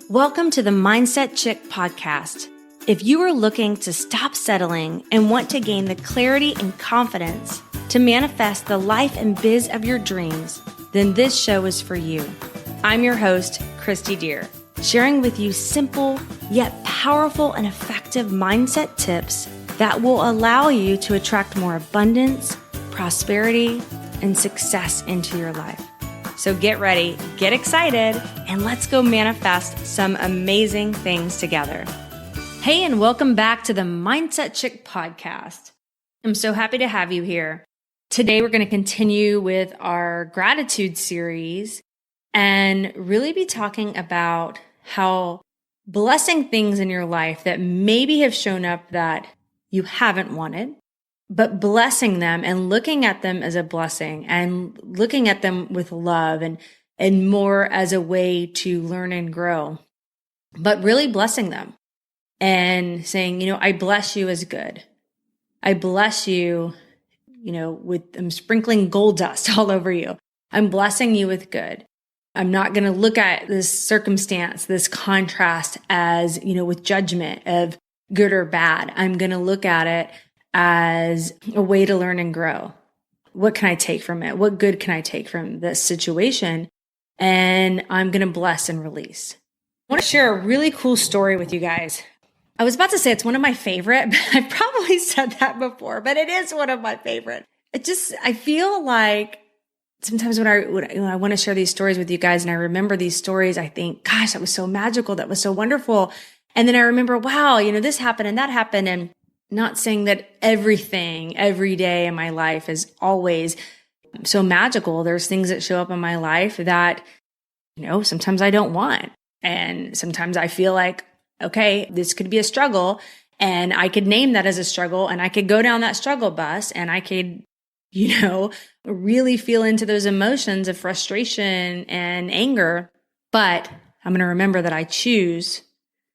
Welcome to the Mindset Chick podcast. If you are looking to stop settling and want to gain the clarity and confidence to manifest the life and biz of your dreams, then this show is for you. I'm your host, Kristi Deer, sharing with you simple yet powerful and effective mindset tips that will allow you to attract more abundance, prosperity, and success into your life. So get ready, get excited, and let's go manifest some amazing things together. Hey, and welcome back to the Mindset Chick podcast. I'm so happy to have you here. Today, we're going to continue with our gratitude series and really be talking about how blessing things in your life that maybe have shown up that you haven't wanted, but blessing them and looking at them as a blessing and looking at them with love and more as a way to learn and grow, but really blessing them and saying, I bless you as good. I bless you, I'm sprinkling gold dust all over you. I'm blessing you with good. I'm not going to look at this circumstance, this contrast as, with judgment of good or bad. I'm going to look at it as a way to learn and grow. What can I take from it? What good can I take from this situation? And I'm going to bless and release. I want to share a really cool story with you guys. I was about to say it's one of my favorite, but I've probably said that before, but it is one of my favorite. I feel like sometimes when I want to share these stories with you guys and I remember these stories, I think, gosh, that was so magical. That was so wonderful. And then I remember, wow, this happened and that happened. And not saying that everything, every day in my life is always so magical. There's things that show up in my life that, sometimes I don't want. And sometimes I feel like, okay, this could be a struggle and I could name that as a struggle and I could go down that struggle bus and I could, really feel into those emotions of frustration and anger. But I'm going to remember that I choose,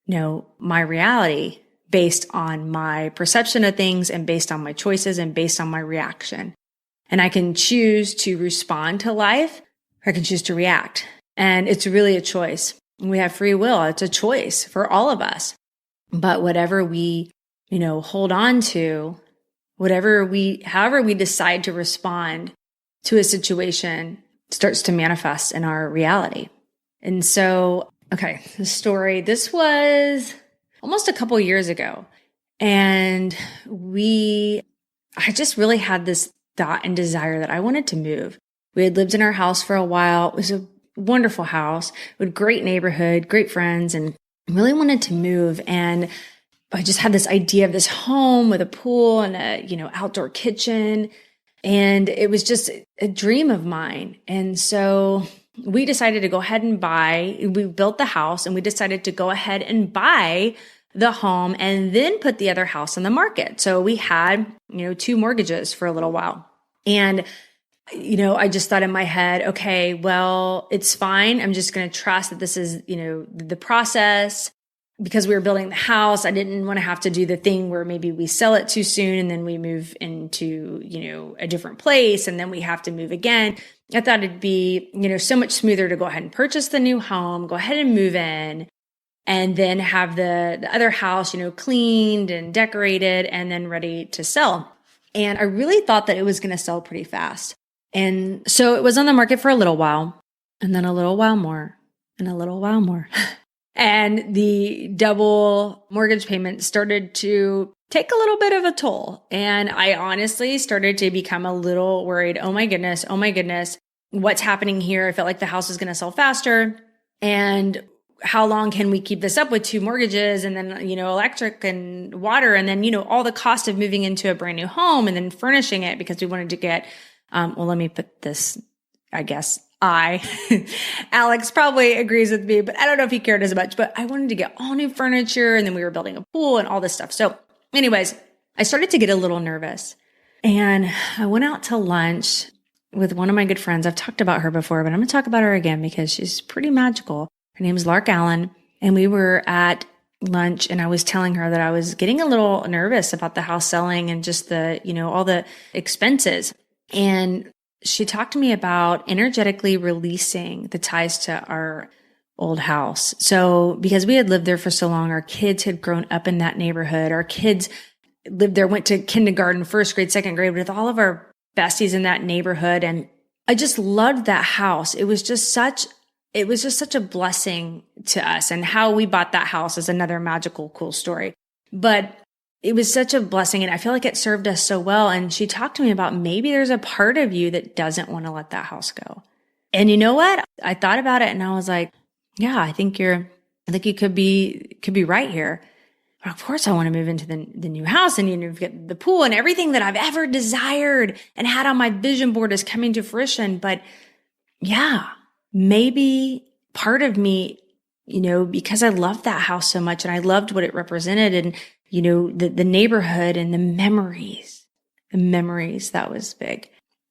my reality based on my perception of things and based on my choices and based on my reaction. And I can choose to respond to life or I can choose to react. And it's really a choice. We have free will. It's a choice for all of us. But whatever we, hold on to, however we decide to respond to a situation starts to manifest in our reality. And so, okay, this was almost a couple years ago. And I just really had this thought and desire that I wanted to move. We had lived in our house for a while. It was a wonderful house with great neighborhood, great friends, and really wanted to move. And I just had this idea of this home with a pool and a, outdoor kitchen. And it was just a dream of mine. And so we decided to go ahead and we built the house and we decided to go ahead and buy the home and then put the other house on the market. So we had, 2 mortgages for a little while. And, I just thought in my head, okay, well, it's fine. I'm just going to trust that this is, the process. Because we were building the house, I didn't want to have to do the thing where maybe we sell it too soon and then we move into, a different place and then we have to move again. I thought it'd be, so much smoother to go ahead and purchase the new home, go ahead and move in, and then have the other house, cleaned and decorated and then ready to sell. And I really thought that it was going to sell pretty fast. And so it was on the market for a little while and then a little while more and a little while more. And the double mortgage payment started to take a little bit of a toll. And I honestly started to become a little worried. Oh my goodness, what's happening here? I felt like the house was going to sell faster. And how long can we keep this up with 2 mortgages and then, electric and water and then, all the cost of moving into a brand new home and then furnishing it because we wanted to get, let me put this, I guess, Alex probably agrees with me, but I don't know if he cared as much, but I wanted to get all new furniture and then we were building a pool and all this stuff. So anyways, I started to get a little nervous and I went out to lunch with one of my good friends. I've talked about her before, but I'm going to talk about her again because she's pretty magical. Her name is Lark Allen. And we were at lunch and I was telling her that I was getting a little nervous about the house selling and just the, all the expenses. And she talked to me about energetically releasing the ties to our old house. So because we had lived there for so long, our kids had grown up in that neighborhood. Our kids lived there, went to kindergarten, first grade, second grade with all of our besties in that neighborhood. And I just loved that house. It was just such a blessing to us. And how we bought that house is another magical, cool story. But it was such a blessing. And I feel like it served us so well. And she talked to me about maybe there's a part of you that doesn't want to let that house go. And you know what? I thought about it and I was like, yeah, I think you could be right here. Of course I want to move into the new house and get the pool and everything that I've ever desired and had on my vision board is coming to fruition. But yeah, maybe part of me, because I loved that house so much and I loved what it represented and, the neighborhood and the memories, that was big.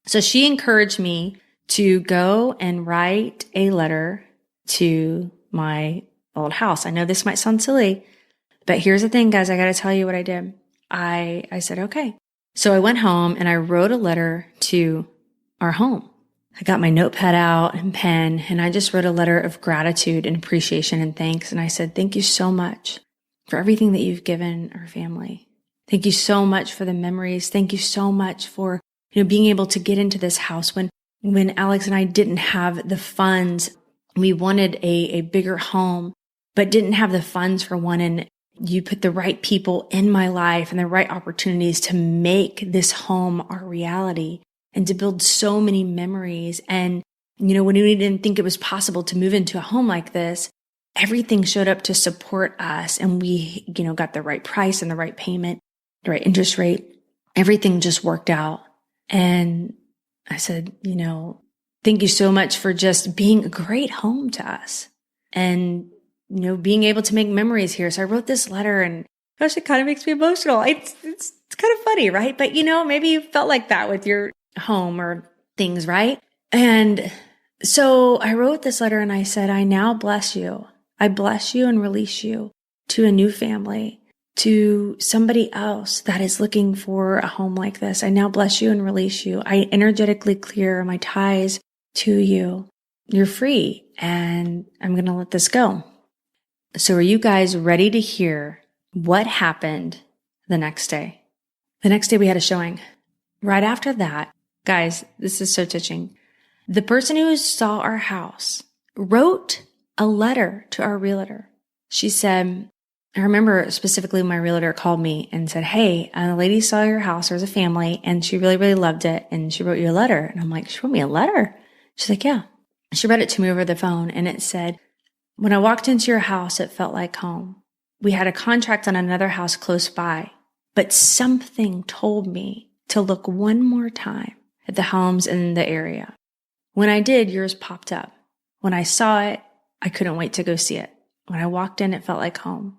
So she encouraged me to go and write a letter to my old house. I know this might sound silly, but here's the thing, guys. I got to tell you what I did. I said, okay. So I went home and I wrote a letter to our home. I got my notepad out and pen and I just wrote a letter of gratitude and appreciation and thanks. And I said, thank you so much for everything that you've given our family. Thank you so much for the memories. Thank you so much for, being able to get into this house when Alex and I didn't have the funds. We wanted a bigger home, but didn't have the funds for one. And you put the right people in my life and the right opportunities to make this home our reality and to build so many memories. And, when we didn't think it was possible to move into a home like this, everything showed up to support us. And we, got the right price and the right payment, the right interest rate. Everything just worked out. And I said, thank you so much for just being a great home to us and, being able to make memories here. So I wrote this letter and gosh, it kind of makes me emotional. It's kind of funny, right? But maybe you felt like that with your home or things, right? And so I wrote this letter and I said, I now bless you. I bless you and release you to a new family, to somebody else that is looking for a home like this. I now bless you and release you. I energetically clear my ties to you. You're free and I'm going to let this go. So are you guys ready to hear what happened the next day? The next day we had a showing. Right after that, guys, this is so touching. The person who saw our house wrote a letter to our realtor. She said, I remember specifically my realtor called me and said, hey, a lady saw your house. There's a family and she really, really loved it. And she wrote you a letter. And I'm like, she wrote me a letter? She's like, yeah. She read it to me over the phone and it said, when I walked into your house, it felt like home. We had a contract on another house close by, but something told me to look one more time at the homes in the area. When I did, yours popped up. When I saw it, I couldn't wait to go see it. When I walked in, it felt like home.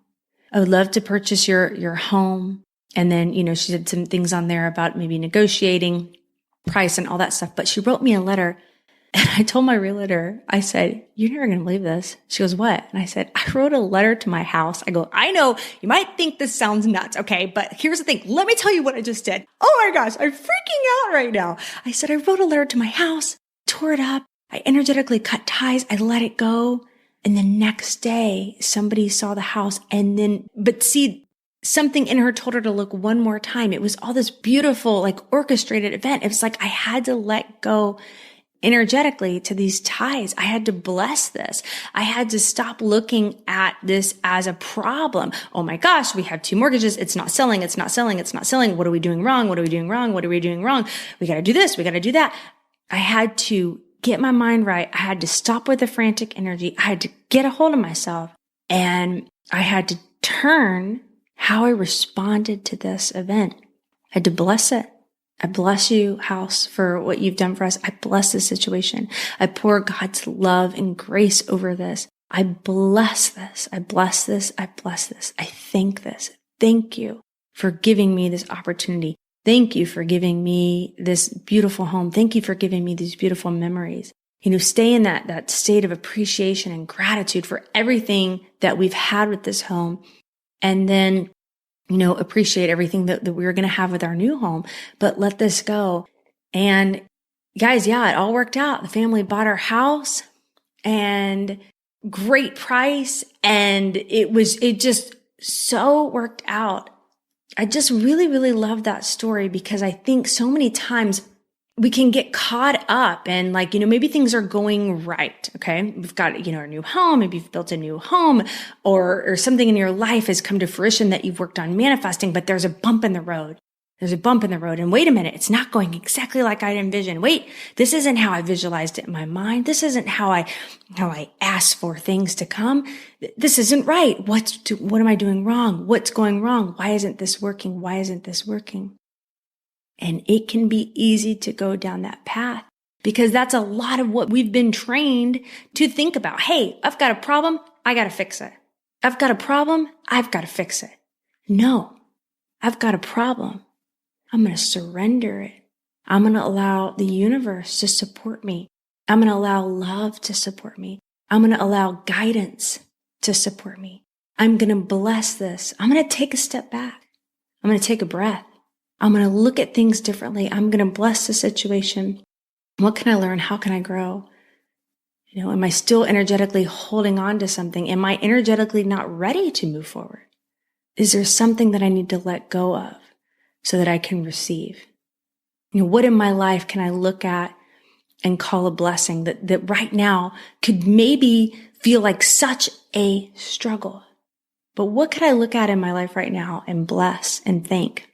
I would love to purchase your home. And then, she said some things on there about maybe negotiating price and all that stuff. But she wrote me a letter and I told my realtor, I said, you're never going to believe this. She goes, what? And I said, I wrote a letter to my house. I go, I know you might think this sounds nuts. Okay. But here's the thing. Let me tell you what I just did. Oh my gosh. I'm freaking out right now. I said, I wrote a letter to my house, tore it up. I energetically cut ties. I let it go. And the next day, somebody saw the house something in her told her to look one more time. It was all this beautiful, orchestrated event. It was like I had to let go energetically to these ties. I had to bless this. I had to stop looking at this as a problem. Oh my gosh, we have 2 mortgages. It's not selling. It's not selling. It's not selling. What are we doing wrong? What are we doing wrong? What are we doing wrong? We got to do this. We got to do that. I had to get my mind right. I had to stop with the frantic energy. I had to get a hold of myself and I had to turn how I responded to this event. I had to bless it. I bless you, house, for what you've done for us. I bless this situation. I pour God's love and grace over this. I bless this. I bless this. I bless this. I thank this. Thank you for giving me this opportunity. Thank you for giving me this beautiful home. Thank you for giving me these beautiful memories. Stay in that state of appreciation and gratitude for everything that we've had with this home. And then, appreciate everything that we're going to have with our new home, but let this go. And guys, yeah, it all worked out. The family bought our house and great price. And it just so worked out. I just really, really love that story because I think so many times we can get caught up and maybe things are going right. Okay. We've got, our new home. Maybe you've built a new home or something in your life has come to fruition that you've worked on manifesting, but there's a bump in the road. There's a bump in the road. And wait a minute, it's not going exactly like I envisioned. Wait, this isn't how I visualized it in my mind. This isn't how I asked for things to come. This isn't right. What am I doing wrong? What's going wrong? Why isn't this working? Why isn't this working? And it can be easy to go down that path because that's a lot of what we've been trained to think about. Hey, I've got a problem. I got to fix it. I've got a problem. I've got to fix it. No, I've got a problem. I'm going to surrender it. I'm going to allow the universe to support me. I'm going to allow love to support me. I'm going to allow guidance to support me. I'm going to bless this. I'm going to take a step back. I'm going to take a breath. I'm going to look at things differently. I'm going to bless the situation. What can I learn? How can I grow? Am I still energetically holding on to something? Am I energetically not ready to move forward? Is there something that I need to let go of so that I can receive? What in my life can I look at and call a blessing that right now could maybe feel like such a struggle? But what could I look at in my life right now and bless and thank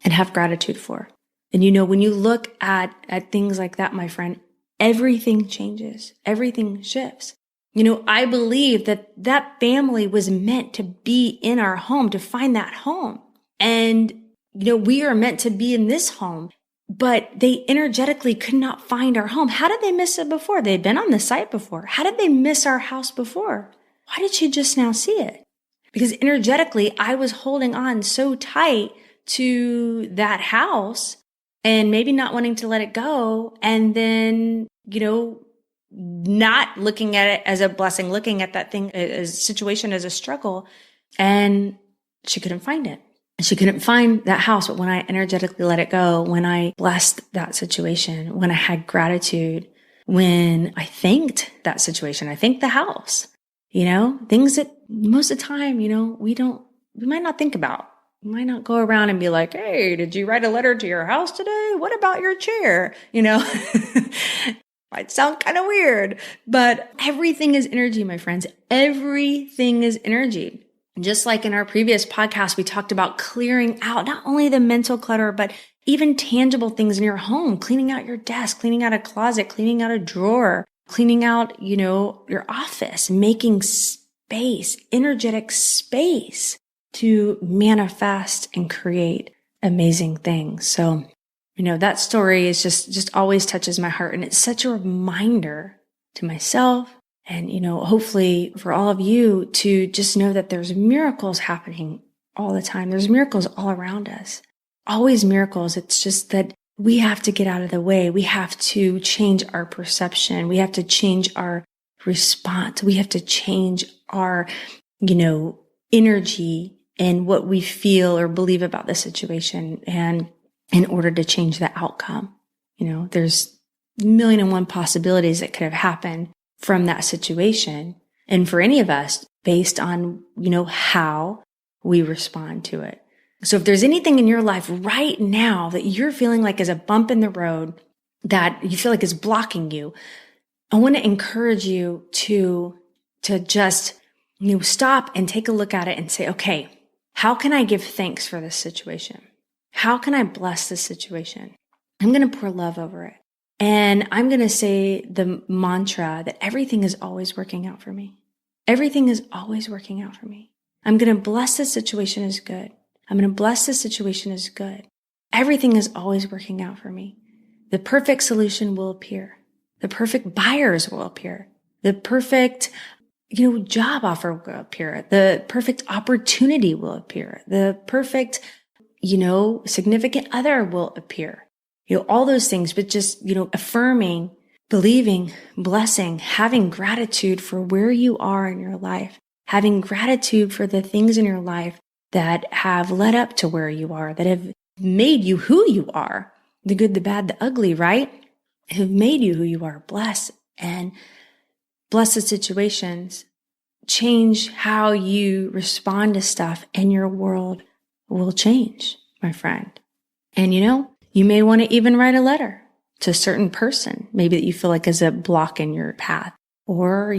and have gratitude for? And when you look at things like that, my friend, everything changes. Everything shifts. I believe that family was meant to be in our home, to find that home. And, we are meant to be in this home, but they energetically could not find our home. How did they miss it before? They'd been on the site before. How did they miss our house before? Why did you just now see it? Because energetically, I was holding on so tight to that house and maybe not wanting to let it go. And then, not looking at it as a blessing, looking at that thing as situation as a struggle. And she couldn't find it. She couldn't find that house. But when I energetically let it go, when I blessed that situation, when I had gratitude, when I thanked that situation, I thanked the house, things that most of the time, we might not think about. We might not go around and be like, hey, did you write a letter to your house today? What about your chair? Might sound kind of weird, but everything is energy, my friends. Everything is energy. Just like in our previous podcast, we talked about clearing out not only the mental clutter, but even tangible things in your home, cleaning out your desk, cleaning out a closet, cleaning out a drawer, cleaning out, your office, making space, energetic space to manifest and create amazing things. So, that story is just always touches my heart. And it's such a reminder to myself and, hopefully for all of you to just know that there's miracles happening all the time. There's miracles all around us, always miracles. It's just that we have to get out of the way. We have to change our perception. We have to change our response. We have to change our, energy and what we feel or believe about the situation. And in order to change the outcome, there's a million and one possibilities that could have happened from that situation. And for any of us, based on, how we respond to it. So if there's anything in your life right now that you're feeling like is a bump in the road that you feel like is blocking you, I want to encourage you to just, stop and take a look at it and say, okay, how can I give thanks for this situation? How can I bless this situation? I'm going to pour love over it. And I'm going to say the mantra that everything is always working out for me. Everything is always working out for me. I'm going to bless this situation as good. I'm going to bless this situation as good. Everything is always working out for me. The perfect solution will appear. The perfect buyers will appear. The perfect, job offer will appear. The perfect opportunity will appear. The perfect, significant other will appear. All those things, but just, affirming, believing, blessing, having gratitude for where you are in your life, having gratitude for the things in your life that have led up to where you are, that have made you who you are, the good, the bad, the ugly, right? Have made you who you are. Bless and bless the situations change how you respond to stuff, and your world will change, my friend. And you may want to even write a letter to a certain person, maybe that you feel like is a block in your path. Or,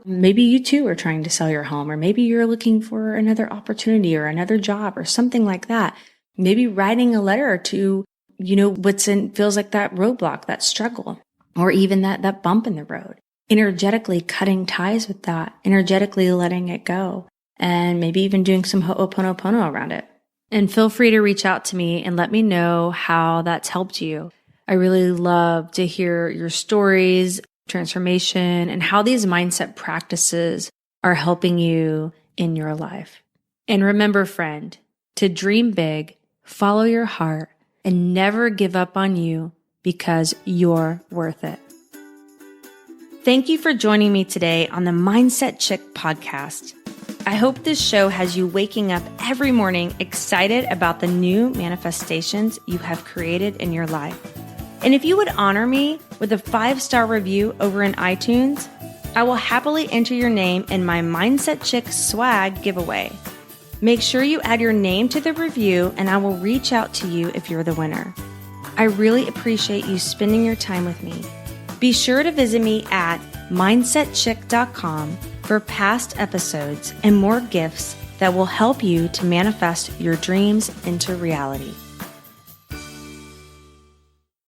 maybe you too are trying to sell your home, or maybe you're looking for another opportunity or another job or something like that. Maybe writing a letter to, feels like that roadblock, that struggle, or even that bump in the road. Energetically cutting ties with that, energetically letting it go, and maybe even doing some ho'oponopono around it. And feel free to reach out to me and let me know how that's helped you. I really love to hear your stories, transformation, and how these mindset practices are helping you in your life. And remember, friend, to dream big, follow your heart, and never give up on you, because you're worth it. Thank you for joining me today on the Mindset Chick podcast. I hope this show has you waking up every morning excited about the new manifestations you have created in your life. And if you would honor me with a 5-star review over in iTunes, I will happily enter your name in my Mindset Chick swag giveaway. Make sure you add your name to the review, and I will reach out to you if you're the winner. I really appreciate you spending your time with me. Be sure to visit me at mindsetchick.com for past episodes and more gifts that will help you to manifest your dreams into reality.